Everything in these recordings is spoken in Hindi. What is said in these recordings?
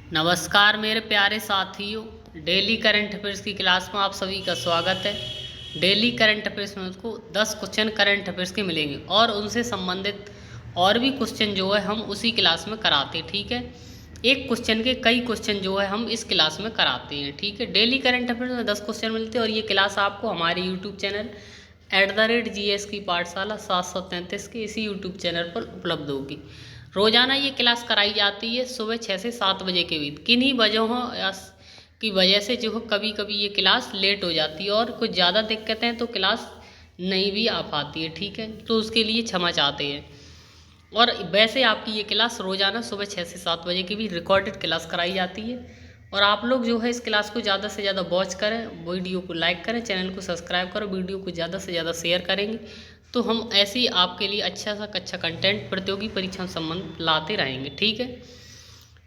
नमस्कार मेरे प्यारे साथियों, डेली करंट अफेयर्स की क्लास में आप सभी का स्वागत है। डेली करंट अफेयर्स में उसको 10 क्वेश्चन करंट अफेयर्स के मिलेंगे और उनसे संबंधित और भी क्वेश्चन जो है हम उसी क्लास में कराते हैं। ठीक है, एक क्वेश्चन के कई क्वेश्चन जो है हम इस क्लास में कराते हैं। ठीक है, डेली करंट अफेयर्स में 10 क्वेश्चन मिलते हैं और ये क्लास आपको हमारे यूट्यूब चैनल @GS की पाठशाला 733 के इसी यूट्यूब चैनल पर उपलब्ध होगी। रोज़ाना ये क्लास कराई जाती है सुबह 6 से 7 बजे के बीच। किन्हीं वजहों की वजह से जो कभी कभी ये क्लास लेट हो जाती है और कुछ ज़्यादा दिक्कतें हैं तो क्लास नहीं भी आ पाती है। ठीक है, तो उसके लिए क्षमा चाहते हैं। और वैसे आपकी ये क्लास रोज़ाना सुबह 6 से 7 बजे की भी रिकॉर्डेड क्लास कराई जाती है। और आप लोग जो है इस क्लास को ज़्यादा से ज़्यादा वॉच करें, वीडियो को लाइक करें, चैनल को सब्सक्राइब करो, वीडियो को ज़्यादा से ज़्यादा शेयर करेंगे तो हम ऐसे ही आपके लिए अच्छा कंटेंट प्रतियोगी परीक्षा संबंध लाते रहेंगे। ठीक है,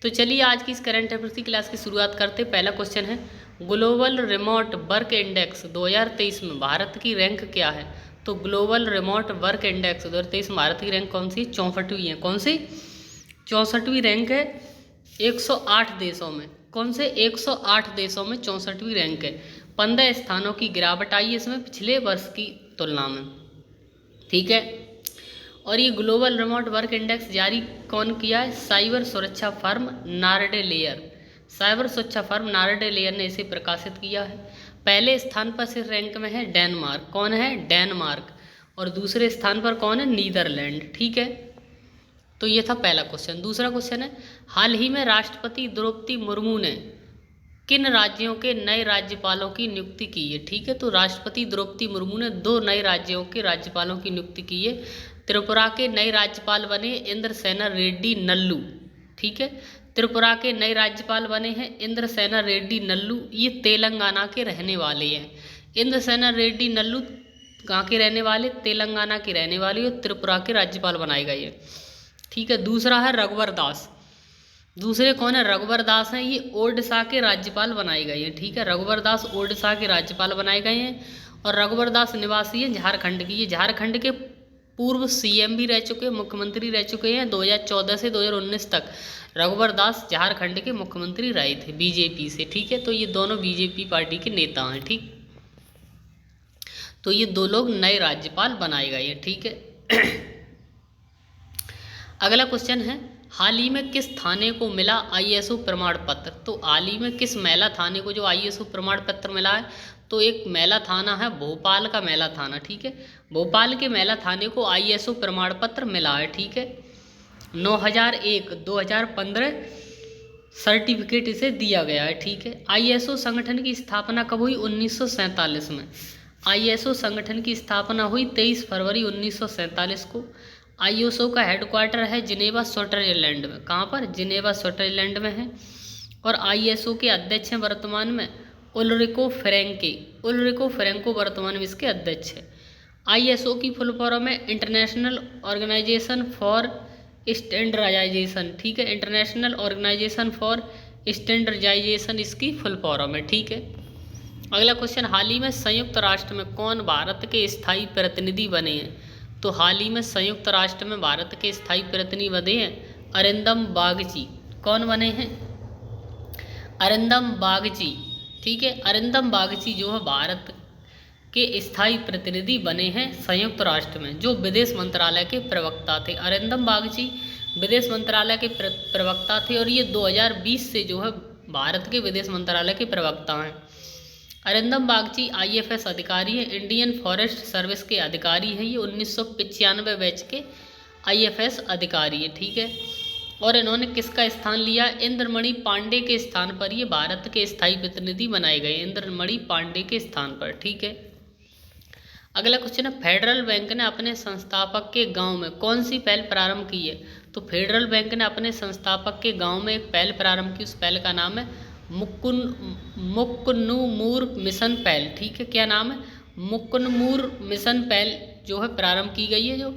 तो चलिए आज की इस करंट अफेयर्स की क्लास की शुरुआत करते। पहला क्वेश्चन है, ग्लोबल रिमोट वर्क इंडेक्स 2023 में भारत की रैंक क्या है? तो ग्लोबल रिमोट वर्क इंडेक्स 2023 में भारत की रैंक कौन सी? 64वीं है। कौन सी? 64वीं रैंक है 108 देशों में। कौन से? 108 देशों में 64वीं रैंक है। 15 स्थानों की गिरावट आई इसमें पिछले वर्ष की तुलना में। ठीक है, और ये ग्लोबल रिमोट वर्क इंडेक्स जारी कौन किया है? साइबर सुरक्षा फर्म नार्डे लेयर। साइबर सुरक्षा फर्म नार्डे लेयर ने इसे प्रकाशित किया है। पहले स्थान पर इस रैंक में है डेनमार्क। कौन है? डेनमार्क। और दूसरे स्थान पर कौन है? नीदरलैंड। ठीक है, तो ये था पहला क्वेश्चन। दूसरा क्वेश्चन है, हाल ही में राष्ट्रपति द्रौपदी मुर्मू ने किन राज्यों के नए राज्यपालों की नियुक्ति की है? ठीक है, तो राष्ट्रपति द्रौपदी मुर्मू ने 2 नए राज्यों के राज्यपालों की नियुक्ति की है। त्रिपुरा के नए राज्यपाल बने इंद्रसेना रेड्डी नल्लू। ठीक है, त्रिपुरा के नए राज्यपाल बने हैं इंद्रसेना रेड्डी नल्लू। ये तेलंगाना के रहने वाले हैं। इंद्रसेना रेड्डी नल्लू कहाँ के रहने वाले? तेलंगाना के रहने वाले और त्रिपुरा के राज्यपाल बनाए गए हैं। ठीक है, दूसरा है रघुवर दास। दूसरे कौन है? रघुवर दास हैं। ये ओडिशा के राज्यपाल बनाए गए हैं। ठीक है, रघुवर दास ओडिशा के राज्यपाल बनाए गए हैं और रघुवर दास निवासी हैं झारखंड की। ये झारखंड के पूर्व CM भी रह चुके हैं, मुख्यमंत्री रह चुके हैं। 2014 से 2019 तक रघुवर दास झारखंड के मुख्यमंत्री रहे थे BJP से। ठीक है, तो ये दोनों BJP पार्टी के नेता हैं। ठीक, तो ये 2 लोग नए राज्यपाल बनाए गए हैं। ठीक है, अगला क्वेश्चन है, हाल ही में किस थाने को मिला ISO प्रमाण पत्र? तो हाल ही में किस मेला थाने को जो ISO प्रमाण पत्र मिला है? तो एक मेला थाना है भोपाल का मेला थाना। ठीक है, भोपाल के मेला थाने को ISO प्रमाण पत्र मिला है। ठीक है, 9001-2015 सर्टिफिकेट इसे दिया गया है। ठीक है, ISO संगठन की स्थापना कब हुई? 1947 में। ISO संगठन की स्थापना हुई 23 फरवरी 1947 को। ISO का हेडक्वार्टर है जिनेवा स्विट्जरलैंड में। कहाँ पर? जिनेवा स्विट्जरलैंड में है। और ISO के अध्यक्ष हैं वर्तमान में उल्रिको फ्रेंके। उल्रिको फ्रेंको वर्तमान में इसके अध्यक्ष है। ISO की फुल फॉर्म है इंटरनेशनल ऑर्गेनाइजेशन फॉर स्टैंडर्डाइजेशन। ठीक है, इंटरनेशनल ऑर्गेनाइजेशन फॉर स्टैंडर्डाइजेशन इसकी फुल फॉर्म है। ठीक है, अगला क्वेश्चन, हाल ही में संयुक्त राष्ट्र में कौन भारत के स्थायी प्रतिनिधि बने हैं? तो हाल ही में संयुक्त राष्ट्र में भारत के स्थायी प्रतिनिधि बने हैं अरिंदम बागची। कौन बने हैं? अरिंदम बागची। ठीक है, अरिंदम बागची जो है भारत के स्थायी प्रतिनिधि बने हैं संयुक्त राष्ट्र में, जो विदेश मंत्रालय के प्रवक्ता थे। अरिंदम बागची विदेश मंत्रालय के प्रवक्ता थे और ये 2020 से जो है भारत के विदेश मंत्रालय के प्रवक्ता हैं। अरिंदम बागची IFS अधिकारी है, इंडियन फॉरेस्ट सर्विस के अधिकारी हैं। ये 1995 बैच के IFS अधिकारी है। ठीक है, और इन्होंने किसका स्थान लिया? इंद्रमणि पांडे के स्थान पर ये भारत के स्थायी प्रतिनिधि बनाए गए, इंद्रमणि पांडे के स्थान पर। ठीक है, अगला क्वेश्चन है, फेडरल बैंक ने अपने संस्थापक के गांव में कौन सी पहल प्रारंभ की है? तो फेडरल बैंक ने अपने संस्थापक के गांव में एक पहल प्रारंभ की। उस पहल का नाम है मुक्कनुमूर मिशन पहल। ठीक है, क्या नाम है? मुक्कनुमूर मिशन पहल जो है प्रारंभ की गई है जो।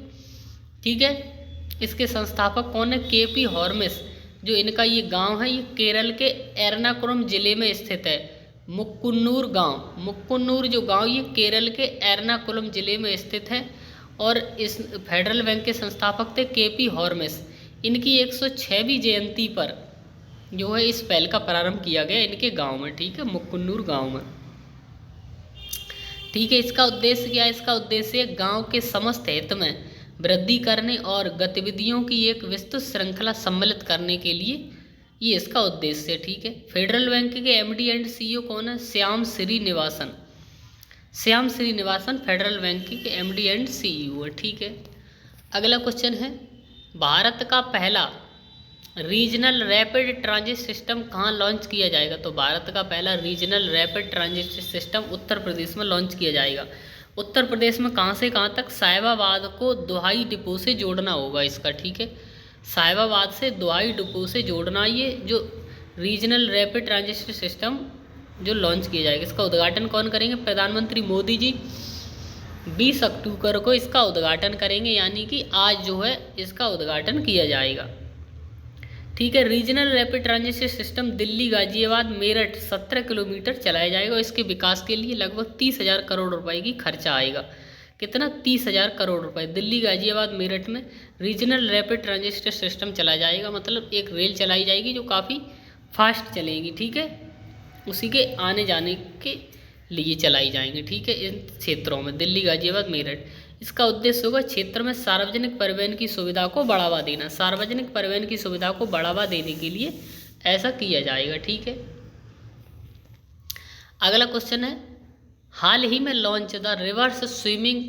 ठीक है, इसके संस्थापक कौन है? KP हॉर्मिस। जो इनका ये गांव है ये केरल के एर्नाकुलम जिले में स्थित है। मुक्कुन्नूर गांव, मुक्कुन्नूर जो गांव ये केरल के एर्नाकुलम जिले में स्थित है। और इस फेडरल बैंक के संस्थापक थे KP हॉर्मिस। इनकी 106वीं जयंती पर जो है इस पहल का प्रारंभ किया गया इनके गांव में, ठीक है, मुकुन्नूर गांव में। ठीक है, इसका उद्देश्य क्या है? इसका उद्देश्य गांव के समस्त हित में वृद्धि करने और गतिविधियों की एक विस्तृत श्रृंखला सम्मिलित करने के लिए ये इसका उद्देश्य है। ठीक है, फेडरल बैंक के एमडी एंड सीईओ कौन है? श्याम श्रीनिवासन। श्याम श्रीनिवासन फेडरल बैंक के एमडी एंड सीईओ है। ठीक है, अगला क्वेश्चन है, भारत का पहला रीजनल रैपिड ट्रांजिट सिस्टम कहाँ लॉन्च किया जाएगा? तो भारत का पहला regional rapid transit system Uttar Pradesh में लॉन्च किया जाएगा। उत्तर प्रदेश में कहाँ से कहाँ तक? साहिबाबाद को दोहाई डिपो से जोड़ना होगा इसका। ठीक है, साहिबाबाद से दोहाई डिपो से जोड़ना, ये जो रीजनल रैपिड ट्रांजिट सिस्टम जो लॉन्च किया जाएगा। इसका उद्घाटन कौन करेंगे? प्रधानमंत्री मोदी जी 20 अक्टूबर को इसका उद्घाटन करेंगे, यानी कि आज जो है इसका उद्घाटन किया जाएगा। ठीक है, regional rapid transit system Delhi Ghaziabad Meerut 17 kilometre चलाया जाएगा और इसके विकास के लिए लगभग 30,000 करोड़ रुपए की खर्चा आएगा। कितना? 30,000 करोड़ रुपए। दिल्ली गाजियाबाद मेरठ में रीजनल रैपिड ट्रांजिट सिस्टम चलाया जाएगा, मतलब एक रेल चलाई जाएगी जो काफ़ी फास्ट चलेगी। ठीक है, उसी के आने जाने के लिए चलाई जाएंगी। ठीक है, इन क्षेत्रों में दिल्ली गाजियाबाद मेरठ। इसका उद्देश्य होगा क्षेत्र में सार्वजनिक परिवहन की सुविधा को बढ़ावा देना। सार्वजनिक परिवहन की सुविधा को बढ़ावा देने के लिए ऐसा किया जाएगा। ठीक है, अगला क्वेश्चन है, हाल ही में launch the reverse swimming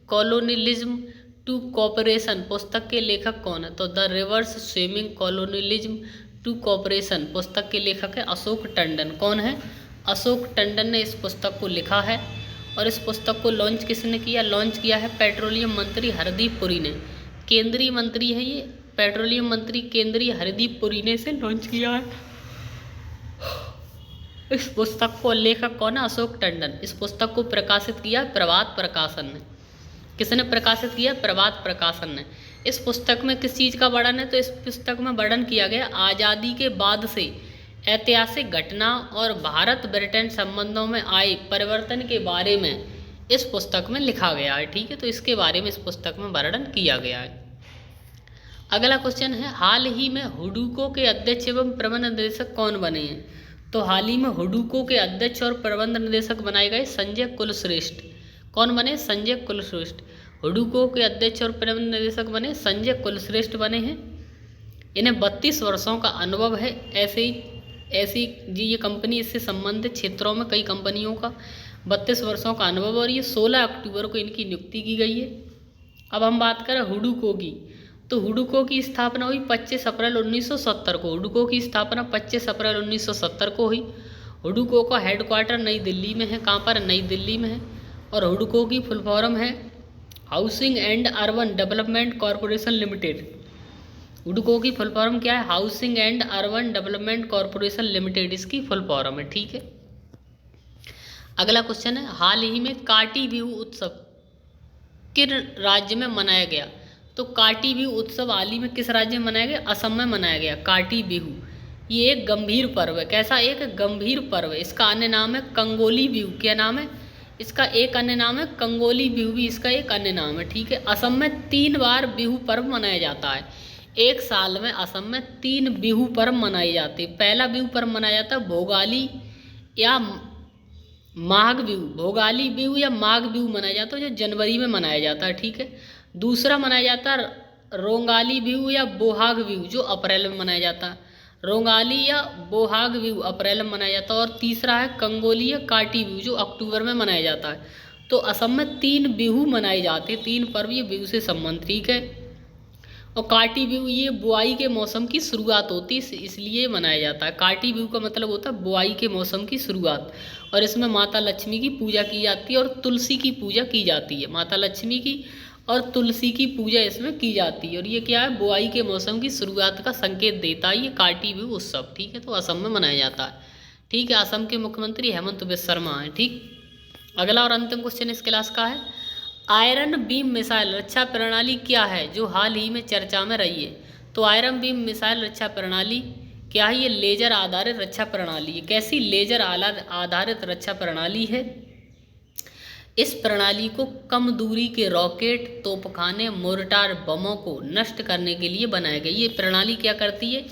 colonialism to cooperation पुस्तक के लेखक कौन है? तो the reverse swimming colonialism to cooperation पुस्तक के लेखक है अशोक टंडन। कौन है? अशोक टंडन ने इस पुस्तक को लिखा है और इस पुस्तक को लॉन्च किसने किया? लॉन्च किया है पेट्रोलियम मंत्री हरदीप पुरी ने। केंद्रीय मंत्री है ये, पेट्रोलियम मंत्री केंद्रीय हरदीप पुरी ने इसे लॉन्च किया है। इस पुस्तक को लेखक कौन है? अशोक टंडन। इस पुस्तक को प्रकाशित किया प्रभात प्रकाशन ने। किसने प्रकाशित किया? प्रभात प्रकाशन ने। इस पुस्तक में किस चीज़ का वर्णन है? तो इस पुस्तक में वर्णन किया गया आज़ादी के बाद से ऐतिहासिक घटना और भारत ब्रिटेन संबंधों में आए परिवर्तन के बारे में इस पुस्तक में लिखा गया है। ठीक है, तो इसके बारे में इस पुस्तक में वर्णन किया गया है। अगला क्वेश्चन है, हाल ही में हुडूको के अध्यक्ष एवं प्रबंध निदेशक कौन बने हैं? तो हाल ही में हुडूको के अध्यक्ष और प्रबंध निदेशक बनाए गए संजय कुलश्रेष्ठ। कौन बने? संजय कुलश्रेष्ठ। हुडूको के अध्यक्ष और प्रबंध निदेशक बने संजय कुलश्रेष्ठ बने हैं। इन्हें 32 वर्षों का अनुभव है। ऐसी जी ये कंपनी, इससे संबंधित क्षेत्रों में कई कंपनियों का 32 वर्षों का अनुभव, और ये 16 अक्टूबर को इनकी नियुक्ति की गई है। अब हम बात करें हुडूको की, तो हुडूको की स्थापना हुई 25 अप्रैल 1970 को। हुडूको की स्थापना 25 अप्रैल 1970 को हुई। हुडूको का हेडक्वार्टर नई दिल्ली में है। कहाँ पर? नई दिल्ली में है। और हुडूको की फुल फॉर्म है housing and urban development corporation limited. हुडूको की फुल फॉर्म क्या है? Housing and urban development corporation limited इसकी फुल फॉर्म है। ठीक है, अगला क्वेश्चन है, हाल ही में काटी बिहू उत्सव किस राज्य में मनाया गया? तो काटी बिहू उत्सव हाल ही में किस राज्य में मनाया गया? असम में मनाया गया। काटी बिहू ये एक गंभीर पर्व है। कैसा? एक गंभीर पर्व है। इसका अन्य नाम है कंगोली बिहू। क्या नाम है इसका? एक अन्य नाम है कंगोली बिहू, भी इसका एक अन्य नाम है। ठीक है, असम में 3 बार बिहू पर्व मनाया जाता है। एक साल में असम में 3 बिहू पर्व मनाए जाते हैं। पहला बिहू पर्व मनाया जाता है भोगाली या माघ बिहू। भोगाली बिहू या माघ बिहू मनाया जाता है, जो जनवरी में मनाया जाता है। ठीक है, दूसरा मनाया जाता है रोंगाली बिहू या बोहाग बिहू, जो अप्रैल में मनाया जाता है। रोंगाली या बोहाग बिहू अप्रैल में मनाया जाता है। और तीसरा है कंगोली या काटी बिहू, जो अक्टूबर में मनाया जाता है। तो असम में 3 बिहू मनाए जाते हैं, 3 पर्व ये बिहू से संबंधित। ठीक है, और काटी बिहू ये बुआई के मौसम की शुरुआत होती है, इसलिए मनाया जाता है। काटी बिहू का मतलब होता है बुआई के मौसम की शुरुआत, और इसमें माता लक्ष्मी की पूजा की जाती है और तुलसी की पूजा की जाती है। माता लक्ष्मी की और तुलसी की पूजा इसमें की जाती है, और ये क्या है? बुआई के मौसम की शुरुआत का संकेत देता है ये काटी बिहू उत्सव। ठीक है, तो असम में मनाया जाता है। ठीक है, असम के मुख्यमंत्री हेमंत बिस्वा शर्मा हैं। ठीक, अगला और अंतिम क्वेश्चन इस क्लास का है, आयरन बीम मिसाइल रक्षा प्रणाली क्या है जो हाल ही में चर्चा में रही है? तो आयरन बीम मिसाइल रक्षा प्रणाली क्या है? ये लेजर आधारित रक्षा प्रणाली है। कैसी? लेजर आधारित रक्षा प्रणाली है। इस प्रणाली को कम दूरी के रॉकेट, तोपखाने, मोर्टार बमों को नष्ट करने के लिए बनाया गया। ये प्रणाली क्या करती है?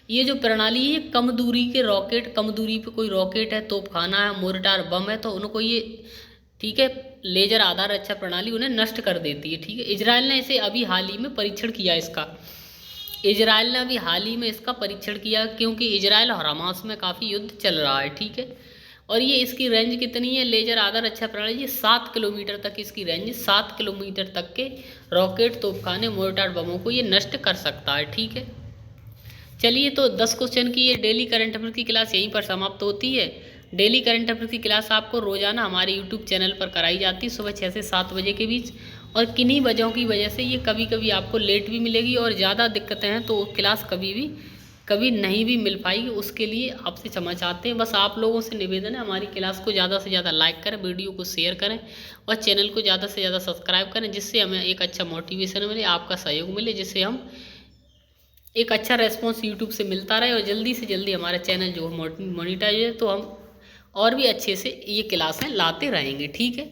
ये जो प्रणाली है कम दूरी के रॉकेट, कम दूरी पे कोई रॉकेट है, तोपखाना है, मोर्टार बम है, तो उनको ये ठीक है लेजर आधार रक्षा प्रणाली उन्हें नष्ट कर देती है। ठीक है, इजराइल ने इसे अभी हाल ही में परीक्षण किया इसका, इजराइल ने अभी हाल ही में इसका परीक्षण किया, क्योंकि इजराइल और हमास में काफ़ी युद्ध चल रहा है। ठीक है, और ये इसकी रेंज कितनी है लेजर आधार रक्षा प्रणाली, ये 7 किलोमीटर तक इसकी रेंज, 7 किलोमीटर तक के रॉकेट, तोपखाने, मोर्टार बमों को ये नष्ट कर सकता है। ठीक है, चलिए तो 10 क्वेश्चन की ये डेली करंट अफेयर की क्लास यहीं पर समाप्त होती है। डेली करंट अफेयर की क्लास आपको रोजाना हमारे यूट्यूब चैनल पर कराई जाती है सुबह 6 से 7 बजे के बीच, और किन्हीं वजहों की वजह से ये कभी कभी आपको लेट भी मिलेगी और ज़्यादा दिक्कतें हैं तो क्लास कभी नहीं भी मिल पाएगी। उसके लिए आपसे क्षमा चाहते हैं। बस आप लोगों से निवेदन है हमारी क्लास को ज़्यादा से ज़्यादा लाइक करें, वीडियो को शेयर करें और चैनल को ज़्यादा से ज़्यादा सब्सक्राइब करें, जिससे हमें एक अच्छा मोटिवेशन मिले, आपका सहयोग मिले, जिससे हम एक अच्छा रेस्पॉन्स यूट्यूब से मिलता रहे और जल्दी से जल्दी हमारा चैनल जो मोनिटाइज है, तो हम और भी अच्छे से ये क्लासें लाते रहेंगे। ठीक है,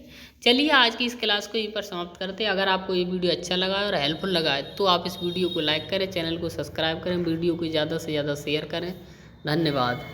चलिए आज की इस क्लास को यहीं पर समाप्त करते हैं। अगर आपको ये वीडियो अच्छा लगा है और हेल्पफुल लगा है तो आप इस वीडियो को लाइक करें, चैनल को सब्सक्राइब करें, वीडियो को ज़्यादा से ज़्यादा शेयर करें। धन्यवाद।